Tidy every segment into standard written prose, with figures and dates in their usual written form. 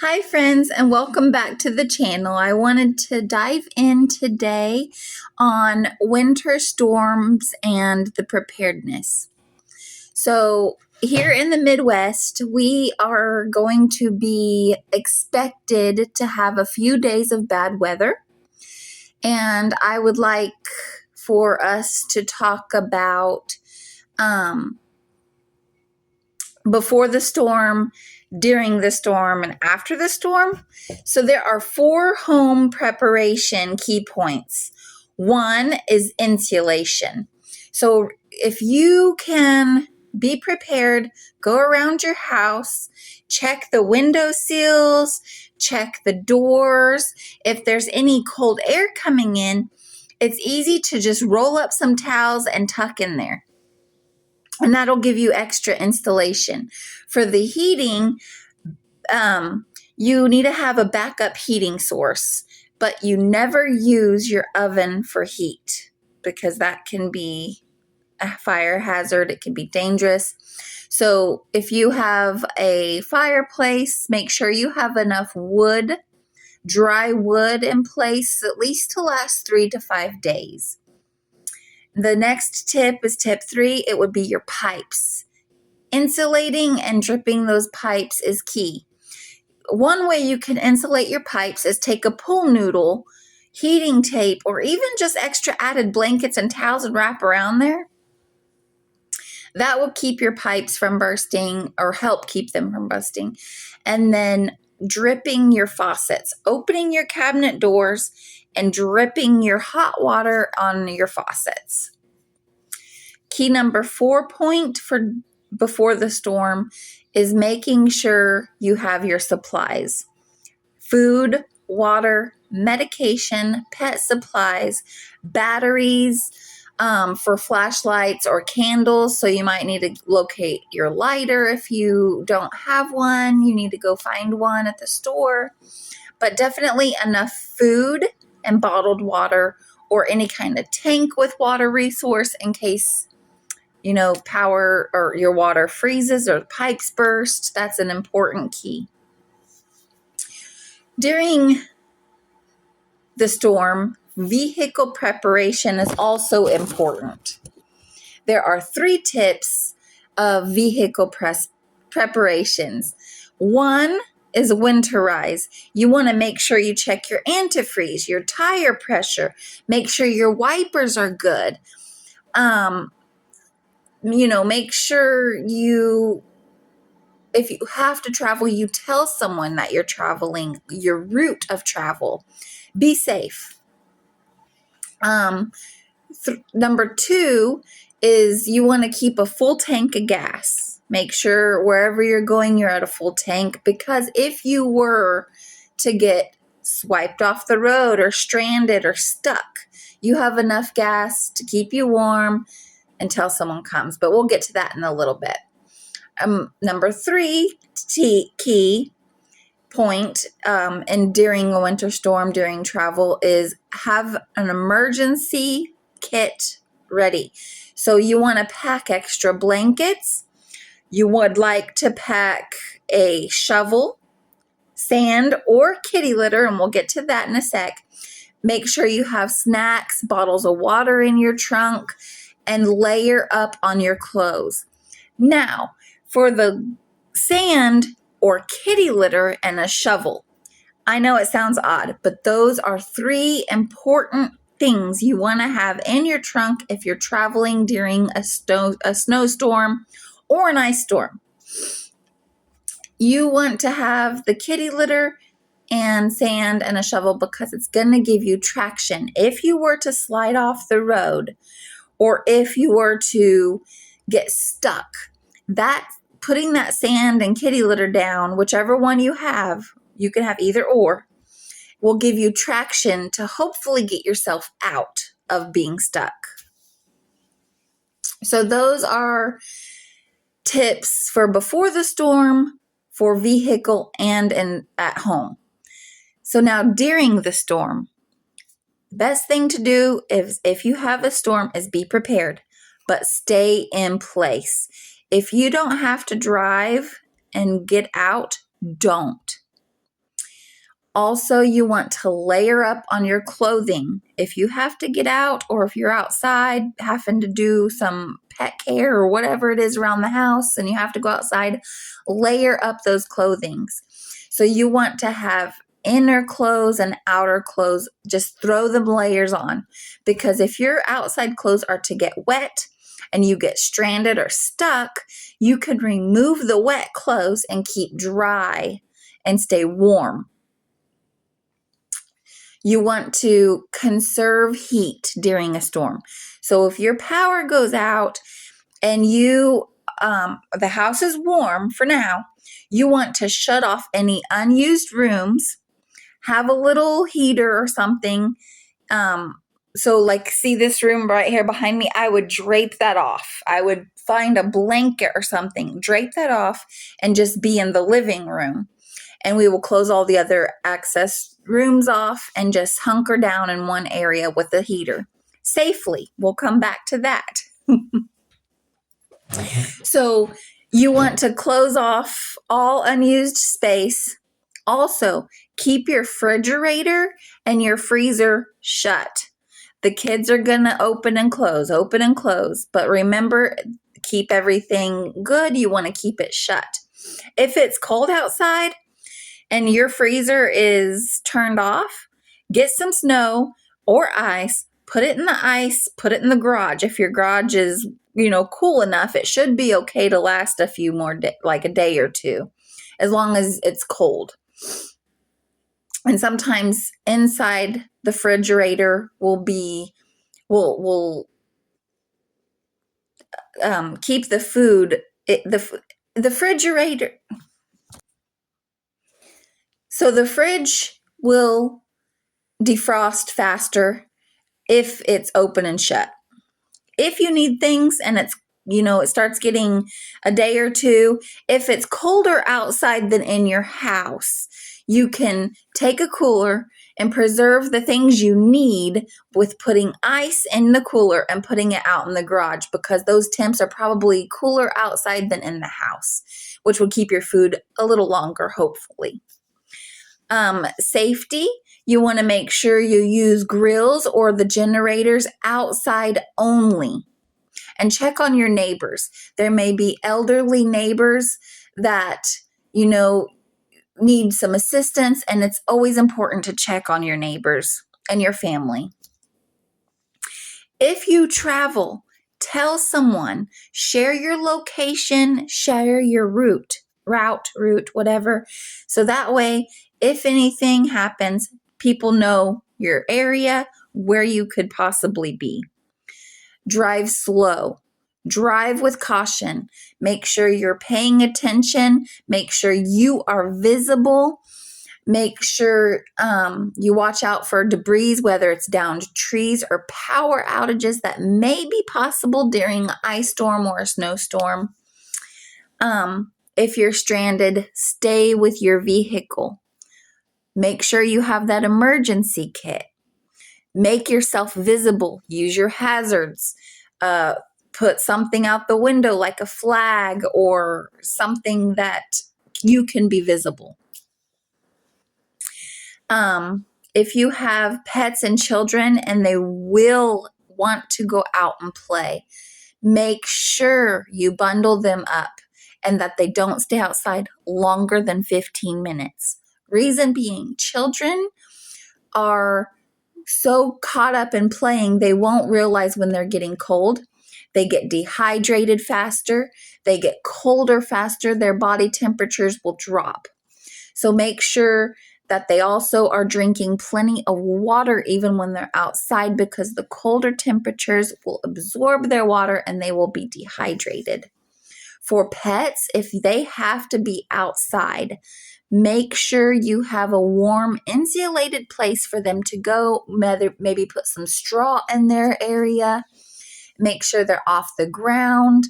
Hi friends, and welcome back to the channel. I wanted to dive in today on winter storms and the preparedness. So here in the Midwest, we are going to be expected to have a few days of bad weather. And I would like for us to talk about before the storm, during the storm, and after the storm. So there are 4 home preparation key points. One is insulation. So if you can be prepared, go around your house, check the window sills, check the doors. If there's any cold air coming in, it's easy to just roll up some towels and tuck in there. And that'll give you extra insulation. For the heating, you need to have a backup heating source, but you never use your oven for heat because that can be a fire hazard. It can be dangerous. So if you have a fireplace, make sure you have enough wood, dry wood in place, at least to last 3 to 5 days. The next tip is tip 3. It would be your pipes. Insulating and dripping those pipes is key. One way you can insulate your pipes is take a pool noodle, heating tape, or even just extra added blankets and towels and wrap around there. That will keep your pipes from bursting or help keep them from bursting. And then dripping your faucets, opening your cabinet doors and dripping your hot water on your faucets. Key number 4 point for before the storm is making sure you have your supplies. Food, water, medication, pet supplies, batteries for flashlights or candles. So you might need to locate your lighter if you don't have one. You need to go find one at the store. But definitely enough food and bottled water or any kind of tank with water resource in case power or your water freezes or pipes burst. That's an important key. During the storm, vehicle preparation is also important. There are 3 tips of vehicle preparations. One is winterize. You want to make sure you check your antifreeze, your tire pressure, make sure your wipers are good. Make sure if you have to travel, you tell someone that you're traveling, your route of travel. Be safe. Number 2 is you want to keep a full tank of gas. Make sure wherever you're going, you're at a full tank, because if you were to get swiped off the road or stranded or stuck, you have enough gas to keep you warm until someone comes. But we'll get to that in a little bit. Number 3 key point and during a winter storm, during travel, is have an emergency kit ready. So you want to pack extra blankets. You would like to pack a shovel, sand, or kitty litter, and we'll get to that in a sec. Make sure you have snacks, bottles of water in your trunk, and layer up on your clothes. Now, for the sand or kitty litter and a shovel, I know it sounds odd, but those are 3 important things you want to have in your trunk if you're traveling during a snowstorm or an ice storm. You want to have the kitty litter and sand and a shovel because it's going to give you traction. If you were to slide off the road or if you were to get stuck, putting that sand and kitty litter down, whichever one you have, you can have either or, will give you traction to hopefully get yourself out of being stuck. So those are tips for before the storm, for vehicle, and at home. So now during the storm, the best thing to do is, if you have a storm, is be prepared, but stay in place. If you don't have to drive and get out, don't. Also, you want to layer up on your clothing. If you have to get out or if you're outside having to do some pet care or whatever it is around the house and you have to go outside, layer up those clothings. So you want to have inner clothes and outer clothes, just throw them layers on, because if your outside clothes are to get wet and you get stranded or stuck, you can remove the wet clothes and keep dry and stay warm. You want to conserve heat during a storm. So if your power goes out and the house is warm for now, you want to shut off any unused rooms, have a little heater or something. So like, see this room right here behind me? I would drape that off. I would find a blanket or something, drape that off, and just be in the living room. And we will close all the other access rooms off and just hunker down in one area with the heater safely. We'll come back to that. So you want to close off all unused space. Also, keep your refrigerator and your freezer shut. The kids are going to open and close. But remember, keep everything good. You want to keep it shut. If it's cold outside and your freezer is turned off, get some snow or ice, put it in the ice, put it in the garage. If your garage is, cool enough, it should be okay to last a few more like a day or two, as long as it's cold. And sometimes inside the refrigerator will keep the food, the refrigerator. So the fridge will defrost faster if it's open and shut. If you need things and it's, it starts getting a day or two, if it's colder outside than in your house, you can take a cooler and preserve the things you need with putting ice in the cooler and putting it out in the garage, because those temps are probably cooler outside than in the house, which will keep your food a little longer, hopefully. Safety, you want to make sure you use grills or the generators outside only, and check on your neighbors. There may be elderly neighbors that, need some assistance, and it's always important to check on your neighbors and your family. If you travel, tell someone, share your location, share your route, whatever. So that way, if anything happens, people know your area, where you could possibly be. Drive slow. Drive with caution. Make sure you're paying attention. Make sure you are visible. Make sure you watch out for debris, whether it's downed trees or power outages that may be possible during an ice storm or a snowstorm. If you're stranded, stay with your vehicle. Make sure you have that emergency kit. Make yourself visible. Use your hazards. Put something out the window like a flag or something that you can be visible. If you have pets and children and they will want to go out and play, make sure you bundle them up and that they don't stay outside longer than 15 minutes. Reason being, children are so caught up in playing, they won't realize when they're getting cold. They get dehydrated faster. They get colder faster. Their body temperatures will drop. So make sure that they also are drinking plenty of water even when they're outside, because the colder temperatures will absorb their water and they will be dehydrated. For pets, if they have to be outside, make sure you have a warm, insulated place for them to go. Maybe put some straw in their area. Make sure they're off the ground.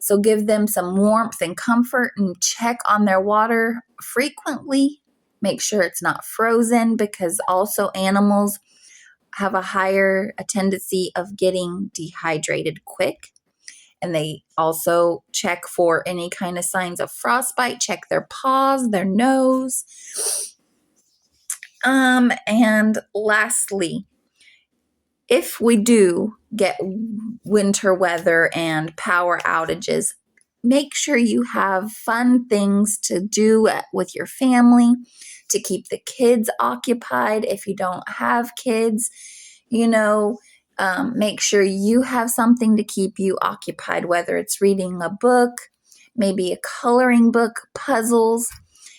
So give them some warmth and comfort, and check on their water frequently. Make sure it's not frozen, because also animals have a higher tendency of getting dehydrated quick. And they also check for any kind of signs of frostbite. Check their paws, their nose. And lastly, if we do get winter weather and power outages, make sure you have fun things to do with your family to keep the kids occupied. If you don't have kids, make sure you have something to keep you occupied, whether it's reading a book, maybe a coloring book, puzzles.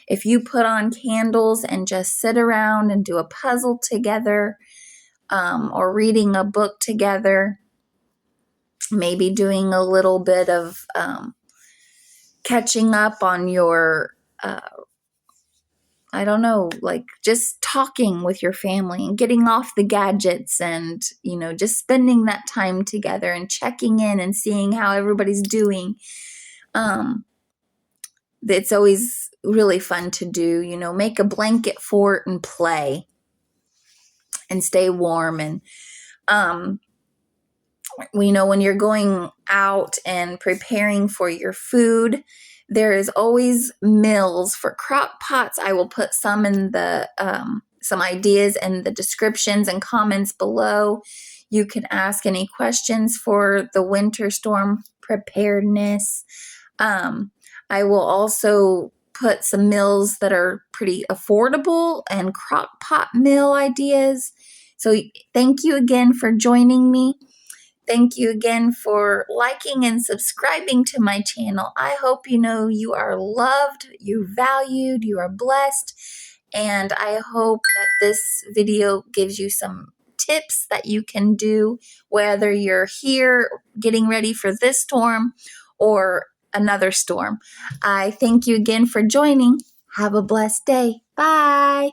If you put on candles and just sit around and do a puzzle together, or reading a book together, maybe doing a little bit of catching up on your, I don't know, like just talking with your family and getting off the gadgets and, just spending that time together and checking in and seeing how everybody's doing. It's always really fun to do, make a blanket fort and play and stay warm. And, when you're going out and preparing for your food, there is always meals for crock pots. I will put some in the some ideas in the descriptions and comments below. You can ask any questions for the winter storm preparedness. I will also put some meals that are pretty affordable and crock pot meal ideas. So thank you again for joining me. Thank you again for liking and subscribing to my channel. I hope you are loved, you're valued, you are blessed, and I hope that this video gives you some tips that you can do, whether you're here getting ready for this storm or another storm. I thank you again for joining. Have a blessed day. Bye.